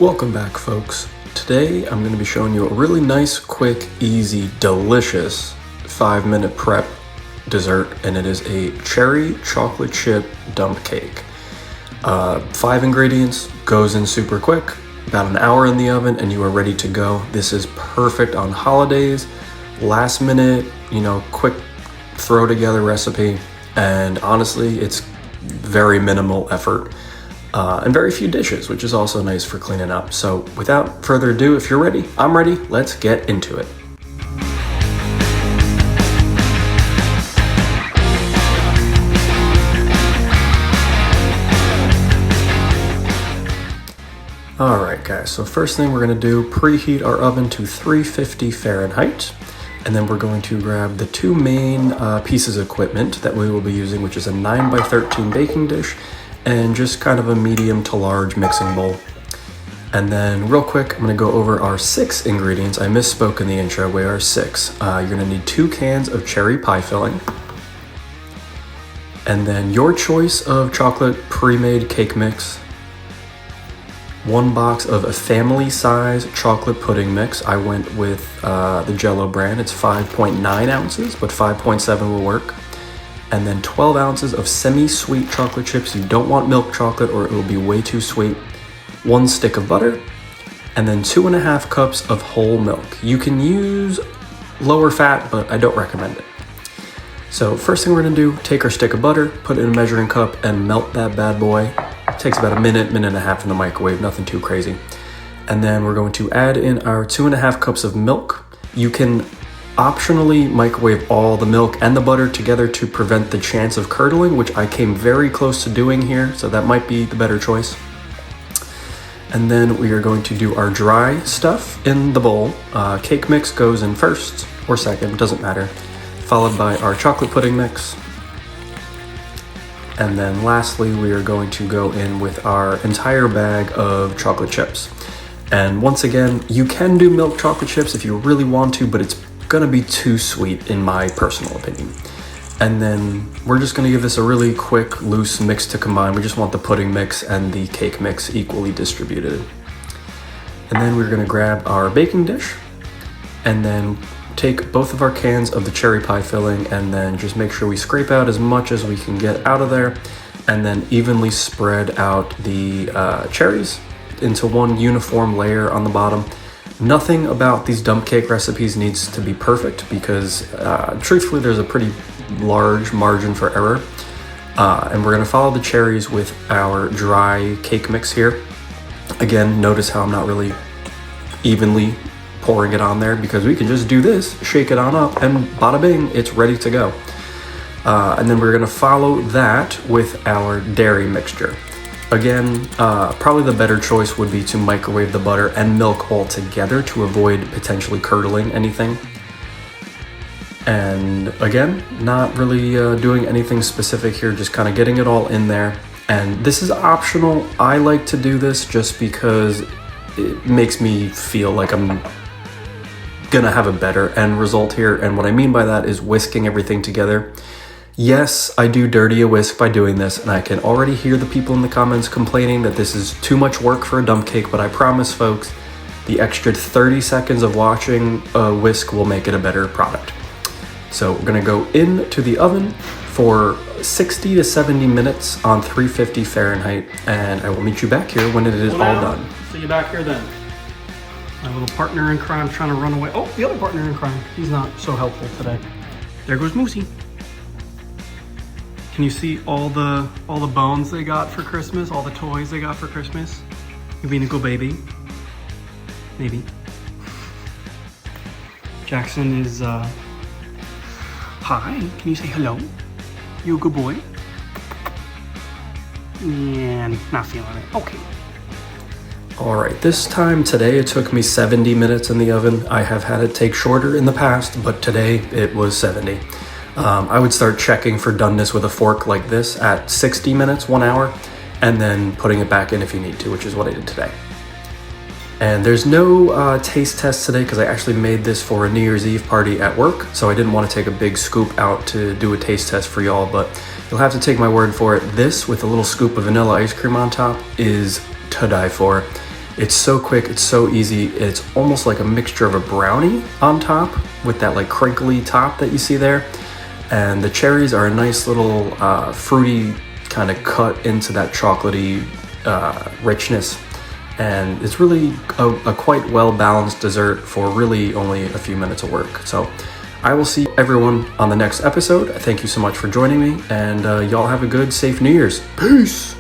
Welcome back, folks. Today I'm going to be showing you a really nice, quick, easy, delicious 5-minute prep dessert, and it is a cherry chocolate chip dump cake. 5 ingredients, goes in super quick, about an hour in the oven and you are ready to go. This is perfect on holidays, last minute, quick throw together recipe, and honestly it's very minimal effort. And very few dishes, which is also nice for cleaning up. So without further ado, if you're ready, I'm ready, let's get into it. Alright guys, so first thing we're going to do, preheat our oven to 350 Fahrenheit. And then we're going to grab the 2 main pieces of equipment that we will be using, which is a 9x13 baking dish and just kind of a medium to large mixing bowl. And then real quick, I'm gonna go over our 6 ingredients. I misspoke in the intro, we are 6. You're gonna need 2 cans of cherry pie filling. And then your choice of chocolate pre-made cake mix. 1 box of a family size chocolate pudding mix. I went with the Jello brand. It's 5.9 ounces, but 5.7 will work. And then 12 ounces of semi-sweet chocolate chips. You don't want milk chocolate or it will be way too sweet. 1 stick of butter, and then 2.5 cups of whole milk. You can use lower fat, but I don't recommend it. So first thing we're gonna do, take our stick of butter, put it in a measuring cup and melt that bad boy. It takes about a minute and a half in the microwave, nothing too crazy. And then we're going to add in our 2.5 cups of milk. You can optionally microwave all the milk and the butter together to prevent the chance of curdling, which I came very close to doing here, so that might be the better choice. And then we are going to do our dry stuff in the bowl. Cake mix goes in first or second, doesn't matter, followed by our chocolate pudding mix. And then lastly, we are going to go in with our entire bag of chocolate chips. And once again, you can do milk chocolate chips if you really want to, but it's gonna be too sweet in my personal opinion. And then we're just gonna give this a really quick loose mix to combine. We just want the pudding mix and the cake mix equally distributed. And then we're gonna grab our baking dish and then take both of our cans of the cherry pie filling and then just make sure we scrape out as much as we can get out of there, and then evenly spread out the cherries into one uniform layer on the bottom. Nothing about these dump cake recipes needs to be perfect because truthfully there's a pretty large margin for error. And we're gonna follow the cherries with our dry cake mix here. Again, notice how I'm not really evenly pouring it on there because we can just do this, shake it on up, and bada bing, it's ready to go. And then we're gonna follow that with our dairy mixture. Again, probably the better choice would be to microwave the butter and milk all together to avoid potentially curdling anything. And again, not really doing anything specific here, just kind of getting it all in there. And this is optional. I like to do this just because it makes me feel like I'm gonna have a better end result here. And what I mean by that is whisking everything together. Yes, I do dirty a whisk by doing this, and I can already hear the people in the comments complaining that this is too much work for a dump cake, but I promise folks, the extra 30 seconds of watching a whisk will make it a better product. So we're gonna go into the oven for 60 to 70 minutes on 350 Fahrenheit, and I will meet you back here when it is all done. See you back here then. My little partner in crime trying to run away. Oh, the other partner in crime. He's not so helpful today. There goes Moosey. Can you see all the bones they got for Christmas? All the toys they got for Christmas? You being a good baby? Maybe. Jackson is, hi, can you say hello? You a good boy? Yeah, not feeling it. Okay. All right, this time today it took me 70 minutes in the oven. I have had it take shorter in the past, but today it was 70. I would start checking for doneness with a fork like this at 60 minutes, 1 hour, and then putting it back in if you need to, which is what I did today. And there's no taste test today because I actually made this for a New Year's Eve party at work, so I didn't want to take a big scoop out to do a taste test for y'all, but you'll have to take my word for it. This, with a little scoop of vanilla ice cream on top, is to die for. It's so quick, it's so easy. It's almost like a mixture of a brownie on top with that like crinkly top that you see there. And the cherries are a nice little fruity kind of cut into that chocolatey richness. And it's really a quite well-balanced dessert for really only a few minutes of work. So I will see everyone on the next episode. Thank you so much for joining me, and y'all have a good, safe New Year's. Peace!